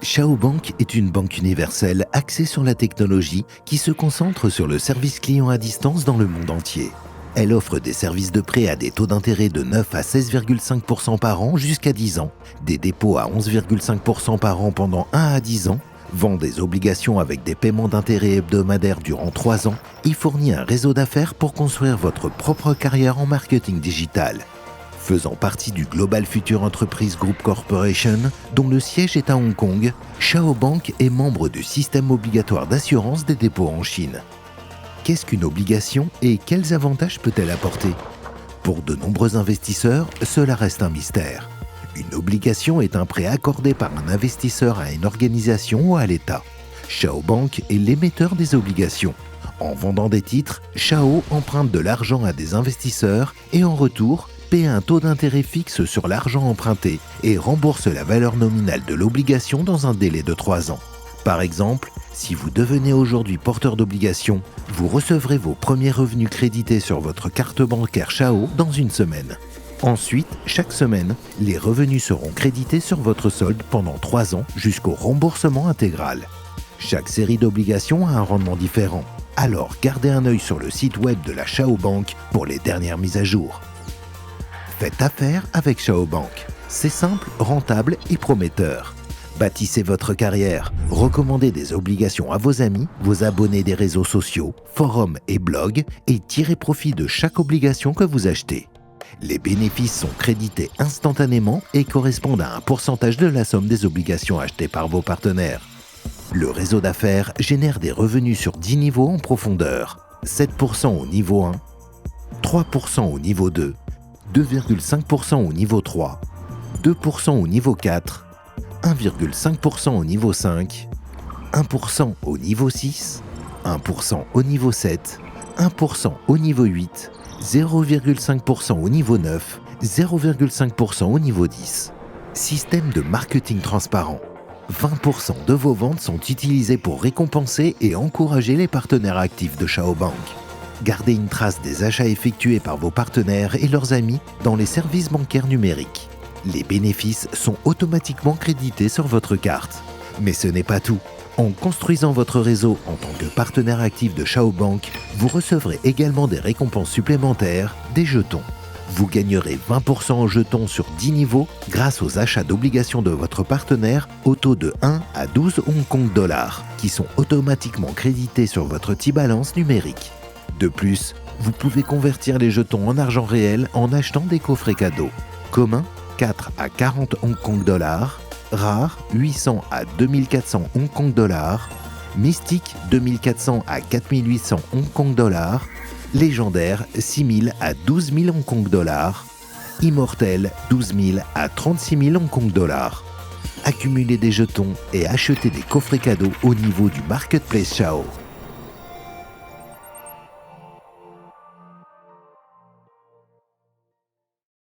Chao Bank est une banque universelle axée sur la technologie qui se concentre sur le service client à distance dans le monde entier. Elle offre des services de prêt à des taux d'intérêt de 9 à 16,5% par an jusqu'à 10 ans, des dépôts à 11,5% par an pendant 1 à 10 ans, vend des obligations avec des paiements d'intérêt hebdomadaires durant 3 ans et fournit un réseau d'affaires pour construire votre propre carrière en marketing digital. Faisant partie du Global Future Enterprise Group Corporation, dont le siège est à Hong Kong, Chao Bank est membre du système obligatoire d'assurance des dépôts en Chine. Qu'est-ce qu'une obligation et quels avantages peut-elle apporter ? Pour de nombreux investisseurs, cela reste un mystère. Une obligation est un prêt accordé par un investisseur à une organisation ou à l'État. Chao Bank est l'émetteur des obligations. En vendant des titres, Chao emprunte de l'argent à des investisseurs et en retour, paie un taux d'intérêt fixe sur l'argent emprunté et rembourse la valeur nominale de l'obligation dans un délai de 3 ans. Par exemple, si vous devenez aujourd'hui porteur d'obligations, vous recevrez vos premiers revenus crédités sur votre carte bancaire Chao dans une semaine. Ensuite, chaque semaine, les revenus seront crédités sur votre solde pendant 3 ans jusqu'au remboursement intégral. Chaque série d'obligations a un rendement différent, alors gardez un œil sur le site web de la Chao Bank pour les dernières mises à jour. Faites affaire avec Chao Bank. C'est simple, rentable et prometteur. Bâtissez votre carrière, recommandez des obligations à vos amis, vos abonnés des réseaux sociaux, forums et blogs et tirez profit de chaque obligation que vous achetez. Les bénéfices sont crédités instantanément et correspondent à un pourcentage de la somme des obligations achetées par vos partenaires. Le réseau d'affaires génère des revenus sur 10 niveaux en profondeur, 7% au niveau 1, 3% au niveau 2, 2,5% au niveau 3, 2% au niveau 4, 1,5% au niveau 5, 1% au niveau 6, 1% au niveau 7, 1% au niveau 8, 0,5% au niveau 9, 0,5% au niveau 10. Système de marketing transparent. 20% de vos ventes sont utilisées pour récompenser et encourager les partenaires actifs de Chao Bank. Gardez une trace des achats effectués par vos partenaires et leurs amis dans les services bancaires numériques. Les bénéfices sont automatiquement crédités sur votre carte. Mais ce n'est pas tout. En construisant votre réseau en tant que partenaire actif de Chao Bank, vous recevrez également des récompenses supplémentaires, des jetons. Vous gagnerez 20% en jetons sur 10 niveaux grâce aux achats d'obligations de votre partenaire au taux de 1 à 12 Hong Kong dollars, qui sont automatiquement crédités sur votre T-Balance numérique. De plus, vous pouvez convertir les jetons en argent réel en achetant des coffrets cadeaux. Commun, 4 à 40 Hong Kong dollars. Rare, 800 à 2400 Hong Kong dollars. Mystique, 2400 à 4800 Hong Kong dollars. Légendaire, 6000 à 12 000 Hong Kong dollars. Immortel, 12 000 à 36 000 Hong Kong dollars. Accumulez des jetons et achetez des coffrets cadeaux au niveau du Marketplace Chao.